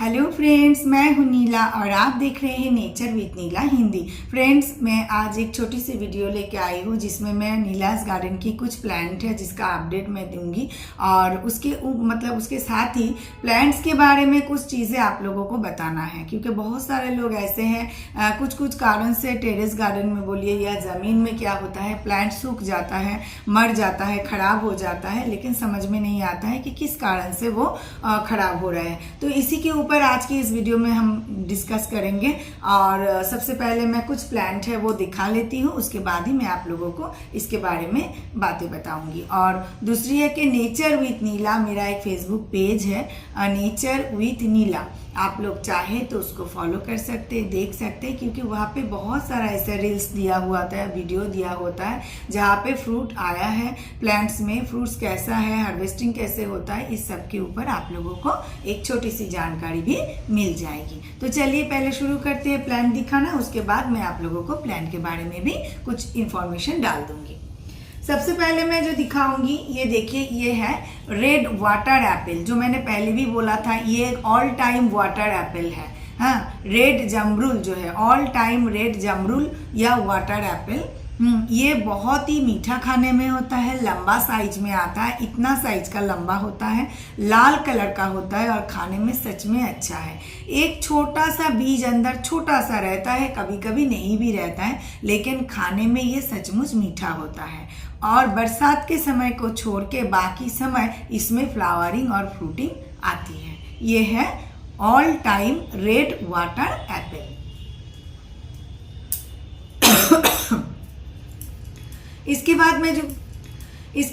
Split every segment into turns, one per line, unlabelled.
Hello friends, मैं हूं नीला और आप देख रहे हैं nature with Neela Hindi. Friends, मैं आज एक छोटी सी वीडियो लेके आई हूं जिसमें मैं नीलाज गार्डन की कुछ प्लांट है जिसका अपडेट मैं दूंगी और उसके साथ ही प्लांट्स के बारे में कुछ चीज़ें आप लोगों को बताना है, क्योंकि बहुत सारे लोग ऐसे हैं कुछ कारण से टेरेस गार्डन में बोलिए या ज़मीन में क्या होता है, प्लांट सूख जाता है, मर जाता है, ख़राब हो जाता है, लेकिन समझ में नहीं आता है कि किस कारण से वो ख़राब हो रहा है। तो इसी के ऊपर आज की इस वीडियो में हम डिस्कस करेंगे। और सबसे पहले मैं कुछ प्लांट है वो दिखा लेती हूँ, उसके बाद ही मैं आप लोगों को इसके बारे में बातें बताऊंगी। और दूसरी है कि नेचर विथ नीला मेरा एक फेसबुक पेज है, नेचर विथ नीला। आप लोग चाहे तो उसको फॉलो कर सकते हैं, देख सकते हैं, क्योंकि वहाँ पे बहुत सारा ऐसा रील्स दिया हुआ होता है, वीडियो दिया होता है जहाँ पे फ्रूट आया है, प्लांट्स में फ्रूट्स कैसा है, हार्वेस्टिंग कैसे होता है, इस सब के ऊपर आप लोगों को एक छोटी सी जानकारी भी मिल जाएगी। तो चलिए पहले शुरू करते हैं प्लांट दिखाना, उसके बाद मैं आप लोगों को प्लांट के बारे में भी कुछ इंफॉर्मेशन डाल दूंगी। सबसे पहले मैं जो दिखाऊंगी, ये देखिए, ये है रेड वाटर एप्पल। जो मैंने पहले भी बोला था, ये एक ऑल टाइम वाटर एप्पल है। हाँ, रेड जमरूल जो है, ऑल टाइम रेड जमरूल या वाटर एप्पल, ये बहुत ही मीठा खाने में होता है, लंबा साइज में आता है, इतना साइज का लंबा होता है, लाल कलर का होता है और खाने में सच में अच्छा है। एक छोटा सा बीज अंदर छोटा सा रहता है, कभी कभी नहीं भी रहता है, लेकिन खाने में ये सचमुच मीठा होता है। और बरसात के समय को छोड़ के बाकी समय इसमें फ्लावरिंग और फ्रूटिंग आती है। ये है all time red water Apple. इसके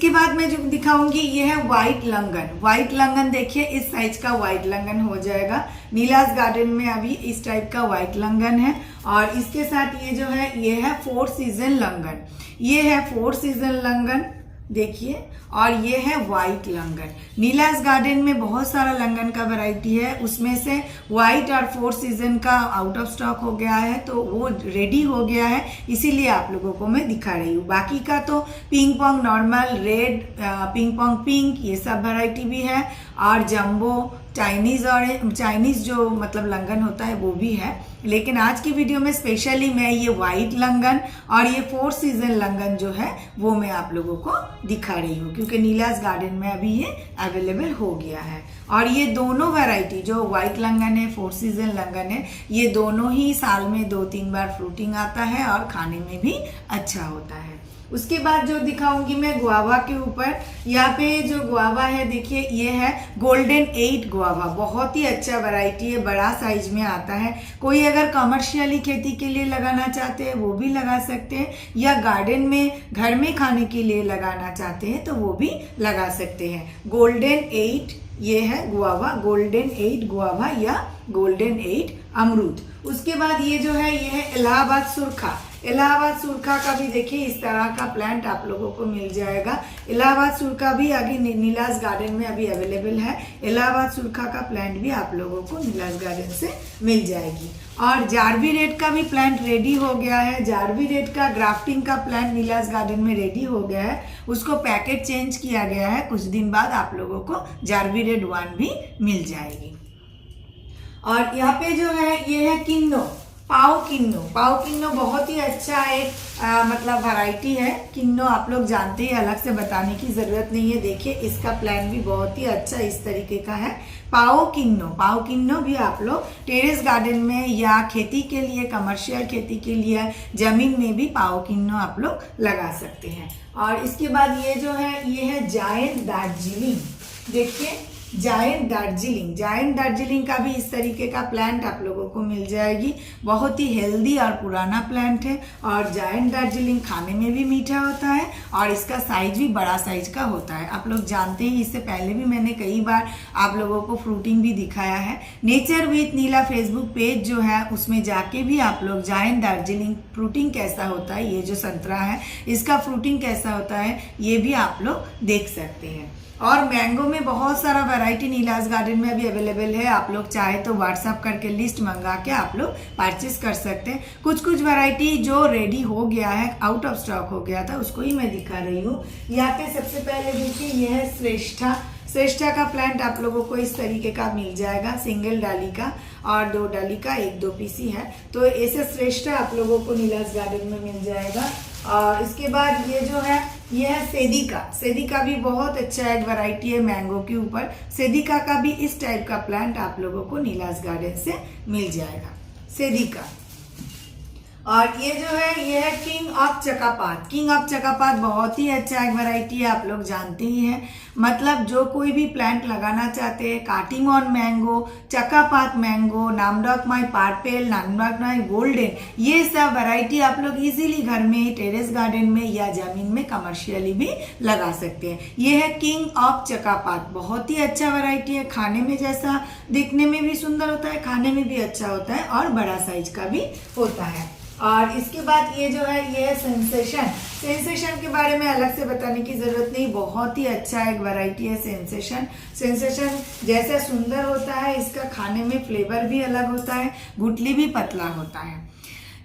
बाद मैं जो दिखाऊंगी, ये है व्हाइट लंगन। व्हाइट लंगन देखिए, इस साइज का व्हाइट लंगन हो जाएगा। नीलाज गार्डन में अभी इस टाइप का व्हाइट लंगन है। और इसके साथ ये जो है, ये है 4 सीजन लंगन। ये है 4 सीजन लंगन, देखिए। और ये है व्हाइट लंगन। नीलाज गार्डन में बहुत सारा लंगन का वैरायटी है, उसमें से व्हाइट और 4 सीजन का आउट ऑफ स्टॉक हो गया है, तो वो रेडी हो गया है, इसीलिए आप लोगों को मैं दिखा रही हूँ। बाकी का तो pink Pong normal, red, pink Pong pink, ये सब वैरायटी भी है। और जंबो, चाइनीज जो मतलब लंगन होता है वो भी है। लेकिन आज की वीडियो में स्पेशली मैं ये व्हाइट लंगन और ये 4 सीजन लंगन जो है वो मैं आप लोगों को दिखा रही हूँ, क्योंकि नीलाज गार्डन में अभी ये अवेलेबल हो गया है। और ये दोनों वैरायटी, जो व्हाइट लंगन है, 4 सीजन लंगन है, ये दोनों ही साल में 2-3 बार फ्रूटिंग आता है और खाने में भी अच्छा होता है। उसके बाद जो दिखाऊंगी मैं गुआवा के ऊपर, यहाँ पे जो गुआवा है देखिए, ये है गोल्डन 8 गुआवा। बहुत ही अच्छा वैरायटी है, बड़ा साइज में आता है। कोई अगर कमर्शियली खेती के लिए लगाना चाहते हैं वो भी लगा सकते हैं, या गार्डन में घर में खाने के लिए लगाना चाहते हैं तो वो भी लगा सकते हैं। गोल्डन 8 ये है गुआवा, गोल्डन 8 गुआवा या गोल्डन 8 अमरूद। उसके बाद ये जो है, ये है इलाहाबाद सुरखा। इलाहाबाद सुरखा का भी देखिए इस तरह का प्लांट आप लोगों को मिल जाएगा। इलाहाबाद सुरखा भी आगे नीलाज गार्डन में अभी अवेलेबल है। इलाहाबाद सुरखा का प्लांट भी आप लोगों को नीलाज गार्डन से मिल जाएगी। और जारवी रेड का भी प्लांट रेडी हो गया है। जारवी रेड का ग्राफ्टिंग का प्लांट नीलाज गार्डन में रेडी हो गया है, उसको पैकेट चेंज किया गया है। कुछ दिन बाद आप लोगों को जारवी रेड 1 भी मिल जाएगी। और यहाँ पे जो है, ये है किन्नो, पाओ किन्नो बहुत ही अच्छा एक मतलब वैरायटी है। किन्नो आप लोग जानते हैं, अलग से बताने की जरूरत नहीं है। देखिए, इसका प्लान भी बहुत ही अच्छा इस तरीके का है। पाओ किन्नो भी आप लोग टेरेस गार्डन में या खेती के लिए, कमर्शियल खेती के लिए जमीन में भी पाओ किन्नो आप लोग लगा सकते हैं। और इसके बाद ये जो है, ये है जायंट दार्जिलिंग। देखिए, जायंट दार्जिलिंग का भी इस तरीके का प्लांट आप लोगों को मिल जाएगी। बहुत ही हेल्दी और पुराना प्लांट है। और जायंट दार्जिलिंग खाने में भी मीठा होता है और इसका साइज भी बड़ा साइज का होता है। आप लोग जानते हैं, इससे पहले भी मैंने कई बार आप लोगों को फ्रूटिंग भी दिखाया है। Nature with Neela Facebook page जो है, उसमें जाके भी आप लोग जायंट दार्जिलिंग फ्रूटिंग कैसा होता है, ये जो संतरा है इसका फ्रूटिंग कैसा होता है, ये भी आप लोग देख सकते हैं। और मैंगो में बहुत सारा वैरायटी नीलाज गार्डन में अभी अवेलेबल है। आप लोग चाहे तो व्हाट्सअप करके लिस्ट मंगा के आप लोग परचेस कर सकते हैं। कुछ वैरायटी जो रेडी हो गया है, आउट ऑफ स्टॉक हो गया था, उसको ही मैं दिखा रही हूँ। यहाँ पे सबसे पहले देखिए, ये है श्रेष्ठा का प्लांट आप लोगों को इस तरीके का मिल जाएगा, सिंगल डाली का और 2 डाली का, 1-2 पीसी है। तो ऐसे श्रेष्ठा आप लोगों को नीलाज गार्डन में मिल जाएगा। और इसके बाद ये जो है ये है सेदिका। सेदिका भी बहुत अच्छा एक वैरायटी है मैंगो के ऊपर। सेदिका का भी इस टाइप का प्लांट आप लोगों को नीलाज गार्डन से मिल जाएगा, सेदिका। और ये जो है ये है किंग ऑफ चकापात। किंग ऑफ चकापात बहुत ही अच्छा एक वैरायटी है, आप लोग जानते ही हैं। मतलब जो कोई भी प्लांट लगाना चाहते हैं, काटीमोन मैंगो, चकापात मैंगो, नामडॉकमाई पार्पेल, नामडॉकमाई गोल्डन, ये सब वैरायटी आप लोग इजीली घर में, टेरेस गार्डन में या जमीन में कमर्शियली भी लगा सकते हैं। ये है किंग ऑफ चकापात, बहुत ही अच्छा वैरायटी है। खाने में जैसा दिखने में भी सुंदर होता है, खाने में भी अच्छा होता है और बड़ा साइज का भी होता है। और इसके बाद ये जो है ये है सेंसेशन। सेंसेशन के बारे में अलग से बताने की जरूरत नहीं, बहुत ही अच्छा एक वैरायटी है सेंसेशन। सेंसेशन जैसे सुंदर होता है, इसका खाने में फ्लेवर भी अलग होता है, गुठली भी पतला होता है।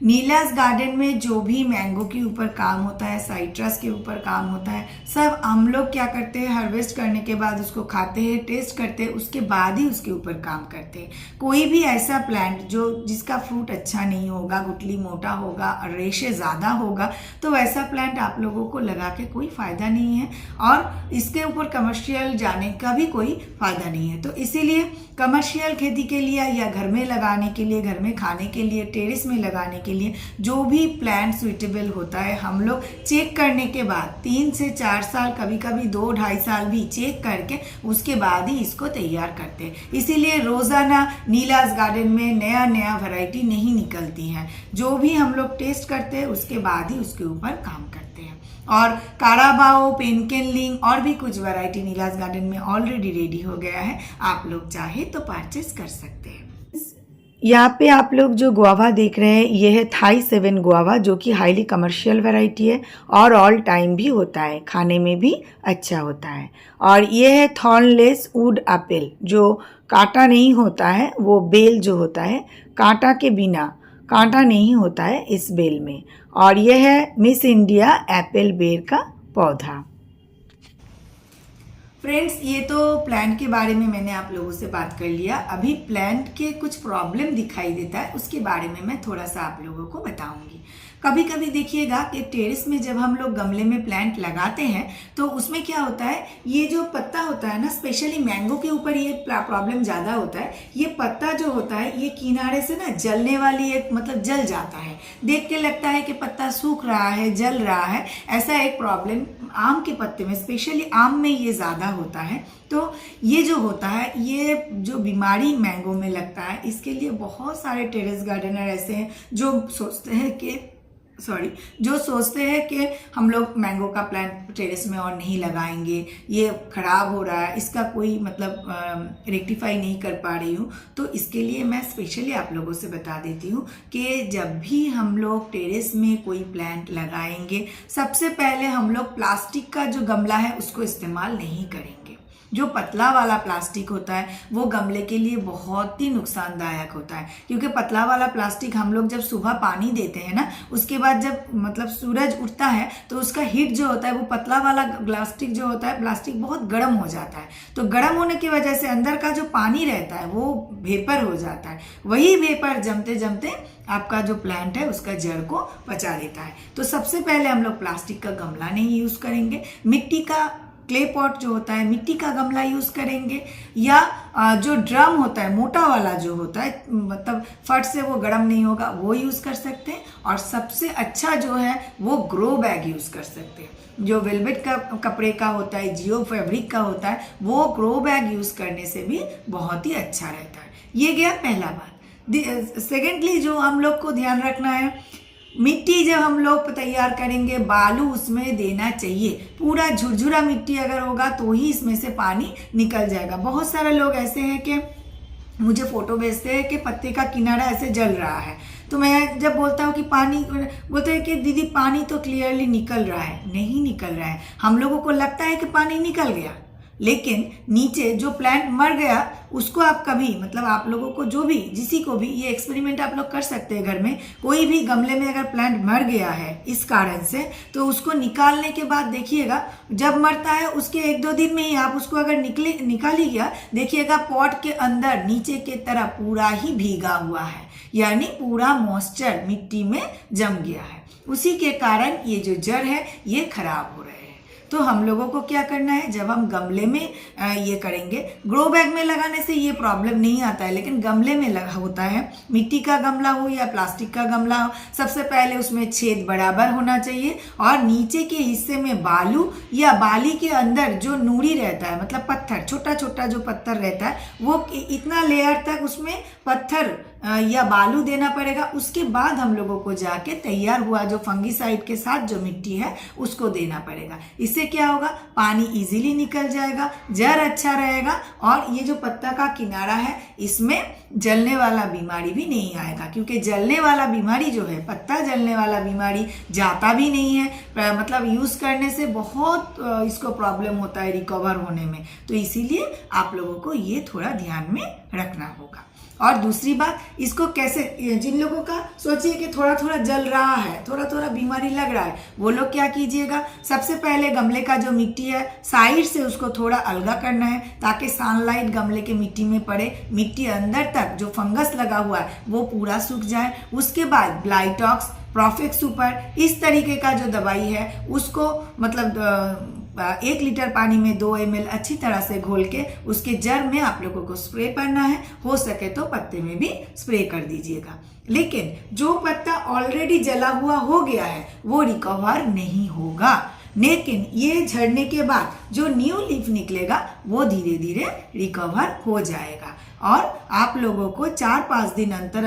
नीलाज गार्डन में जो भी मैंगो के ऊपर काम होता है, साइट्रस के ऊपर काम होता है, सब हम लोग क्या करते हैं, हार्वेस्ट करने के बाद उसको खाते हैं, टेस्ट करते हैं, उसके बाद ही उसके ऊपर काम करते हैं। कोई भी ऐसा प्लांट जो जिसका फ्रूट अच्छा नहीं होगा, गुठली मोटा होगा और रेशे ज़्यादा होगा, तो वैसा प्लांट आप लोगों को लगा के कोई फ़ायदा नहीं है और इसके ऊपर कमर्शियल जाने का भी कोई फ़ायदा नहीं है। तो इसीलिए कमर्शियल खेती के लिए या घर में लगाने के लिए, घर में खाने के लिए, टेरेस में लगाने के लिए जो भी प्लांट सुइटेबल होता है, हम लोग चेक करने के बाद 3 से 4 साल, कभी कभी 2-2.5 साल भी चेक करके उसके बाद ही इसको तैयार करते हैं। इसीलिए रोजाना नीलाज गार्डन में नया नया वैरायटी नहीं निकलती है, जो भी हम लोग टेस्ट करते हैं उसके बाद ही उसके ऊपर काम करते हैं। और काराबाओ, पेनकेनलिंग और भी कुछ वैरायटी नीलाज गार्डन में ऑलरेडी रेडी हो गया है, आप लोग चाहे तो परचेस कर सकते हैं। यहाँ पे आप लोग जो गुआवा देख रहे हैं ये है थाई 7 गुआवा, जो कि हाईली कमर्शियल वैरायटी है और ऑल टाइम भी होता है, खाने में भी अच्छा होता है। और ये है थॉर्नलेस वुड एप्पल, जो कांटा नहीं होता है, वो बेल जो होता है कांटा के बिना, कांटा नहीं होता है इस बेल में। और यह है मिस इंडिया एप्पल बेर का पौधा। फ्रेंड्स, ये तो प्लांट के बारे में मैंने आप लोगों से बात कर लिया। अभी प्लांट के कुछ प्रॉब्लम दिखाई देता है, उसके बारे में मैं थोड़ा सा आप लोगों को बताऊंगी। कभी कभी देखिएगा कि टेरेस में जब हम लोग गमले में प्लांट लगाते हैं तो उसमें क्या होता है, ये जो पत्ता होता है ना, स्पेशली मैंगो के ऊपर ये प्रॉब्लम ज़्यादा होता है। ये पत्ता जो होता है ये किनारे से ना जलने वाली एक मतलब जल जाता है, देख के लगता है कि पत्ता सूख रहा है, जल रहा है। ऐसा एक प्रॉब्लम आम के पत्ते में, स्पेशली आम में ये ज़्यादा होता है। तो ये जो होता है, ये जो बीमारी मैंगो में लगता है, इसके लिए बहुत सारे टेरेस गार्डनर ऐसे हैं जो सोचते हैं कि हम लोग मैंगो का प्लांट टेरेस में और नहीं लगाएंगे, ये खराब हो रहा है, इसका कोई मतलब रेक्टिफाई नहीं कर पा रही हूँ। तो इसके लिए मैं स्पेशली आप लोगों से बता देती हूँ कि जब भी हम लोग टेरेस में कोई प्लांट लगाएंगे, सबसे पहले हम लोग प्लास्टिक का जो गमला है उसको इस्तेमाल नहीं करेंगे। जो पतला वाला प्लास्टिक होता है वो गमले के लिए बहुत ही नुकसानदायक होता है, क्योंकि पतला वाला प्लास्टिक हम लोग जब सुबह पानी देते हैं ना, उसके बाद जब मतलब सूरज उठता है तो उसका हीट जो होता है, वो पतला वाला प्लास्टिक जो होता है, प्लास्टिक बहुत गर्म हो जाता है। तो गर्म होने की वजह से अंदर का जो पानी रहता है वो वेपर हो जाता है। वही वेपर जमते जमते आपका जो प्लांट है उसका जड़ को पचा देता है। तो सबसे पहले हम लोग प्लास्टिक का गमला नहीं यूज करेंगे, मिट्टी का क्ले पॉट जो होता है, मिट्टी का गमला यूज करेंगे, या जो ड्रम होता है मोटा वाला जो होता है, मतलब फट से वो गर्म नहीं होगा, वो यूज कर सकते हैं। और सबसे अच्छा जो है वो ग्रो बैग यूज कर सकते हैं, जो वेलवेट का कपड़े का होता है, जियो फैब्रिक का होता है, वो ग्रो बैग यूज करने से भी बहुत ही अच्छा रहता है। ये गया पहला बात। सेकेंडली जो हम लोग को ध्यान रखना है, मिट्टी जब हम लोग तैयार करेंगे, बालू उसमें देना चाहिए। पूरा झुरझुरा मिट्टी अगर होगा तो ही इसमें से पानी निकल जाएगा। बहुत सारे लोग ऐसे हैं कि मुझे फोटो भेजते हैं कि पत्ते का किनारा ऐसे जल रहा है, तो मैं जब बोलता हूँ कि पानी, बोलते हैं कि दीदी पानी तो क्लियरली निकल रहा है। नहीं निकल रहा है, हम लोगों को लगता है कि पानी निकल गया, लेकिन नीचे जो प्लांट मर गया उसको आप कभी मतलब आप लोगों को जो भी किसी को भी ये एक्सपेरिमेंट आप लोग कर सकते हैं घर में। कोई भी गमले में अगर प्लांट मर गया है इस कारण से, तो उसको निकालने के बाद देखिएगा, जब मरता है उसके 1-2 दिन में ही आप उसको अगर निकाली गया, देखिएगा पॉट के अंदर नीचे के तरफ पूरा ही भीगा हुआ है, यानी पूरा मॉइस्चर मिट्टी में जम गया है। उसी के कारण ये जो जड़ है ये खराब हो रहे हैं। तो हम लोगों को क्या करना है, जब हम गमले में ये करेंगे, ग्रो बैग में लगाने से ये प्रॉब्लम नहीं आता है, लेकिन गमले में लगा होता है, मिट्टी का गमला हो या प्लास्टिक का गमला हो, सबसे पहले उसमें छेद बराबर होना चाहिए और नीचे के हिस्से में बालू या बाली के अंदर जो नूड़ी रहता है, मतलब पत्थर, छोटा छोटा जो पत्थर रहता है, वो इतना लेयर तक उसमें पत्थर या बालू देना पड़ेगा। उसके बाद हम लोगों को जाके तैयार हुआ जो फंगीसाइड के साथ जो मिट्टी है उसको देना पड़ेगा। इससे क्या होगा, पानी इजीली निकल जाएगा, जड़ अच्छा रहेगा और ये जो पत्ता का किनारा है इसमें जलने वाला बीमारी भी नहीं आएगा, क्योंकि जलने वाला बीमारी जो है, पत्ता जलने वाला बीमारी जाता भी नहीं है, मतलब यूज करने से बहुत इसको प्रॉब्लम होता है रिकवर होने में। तो इसीलिए आप लोगों को ये थोड़ा ध्यान में रखना होगा। और दूसरी बात, इसको कैसे, जिन लोगों का सोचिए कि थोड़ा थोड़ा जल रहा है, थोड़ा थोड़ा बीमारी लग रहा है, वो लोग क्या कीजिएगा, सबसे पहले गमले का जो मिट्टी है साइड से उसको थोड़ा अलगा करना है ताकि सनलाइट गमले के मिट्टी में पड़े, मिट्टी अंदर तक जो फंगस लगा हुआ है वो पूरा सूख जाए। उसके बाद ब्लाइटॉक्स, प्रोफेक्स सुपर, इस तरीके का जो दवाई है उसको मतलब 1 लीटर पानी में 2 ml अच्छी तरह से घोल के उसके जड़ में आप लोगों को स्प्रे करना है। हो सके तो पत्ते में भी स्प्रे कर दीजिएगा। लेकिन जो पत्ता ऑलरेडी जला हुआ हो गया है वो रिकवर नहीं होगा, लेकिन ये झड़ने के बाद जो न्यू लीफ निकलेगा वो धीरे धीरे रिकवर हो जाएगा। और आप लोगों को 4-5 दिन अंतर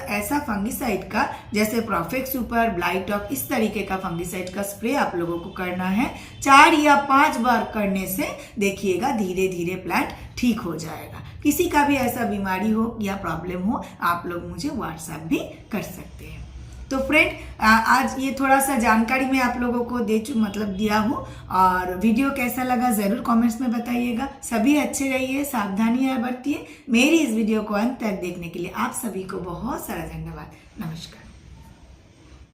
ऐसा फंगीसाइड का, जैसे प्रोफेक्स सुपर, ब्लाइटॉक, इस तरीके का फंगीसाइड का स्प्रे आप लोगों को करना है। 4 या 5 बार करने से देखिएगा धीरे धीरे प्लांट ठीक हो जाएगा। किसी का भी ऐसा बीमारी हो या प्रॉब्लम हो, आप लोग मुझे व्हाट्सएप भी कर सकते हैं। तो फ्रेंड, आज ये थोड़ा सा जानकारी मैं आप लोगों को दिया हूँ, और वीडियो कैसा लगा ज़रूर कमेंट्स में बताइएगा। सभी अच्छे रहिए, सावधानियाँ बरतिए। मेरी इस वीडियो को अंत तक देखने के लिए आप सभी को बहुत सारा धन्यवाद। नमस्कार।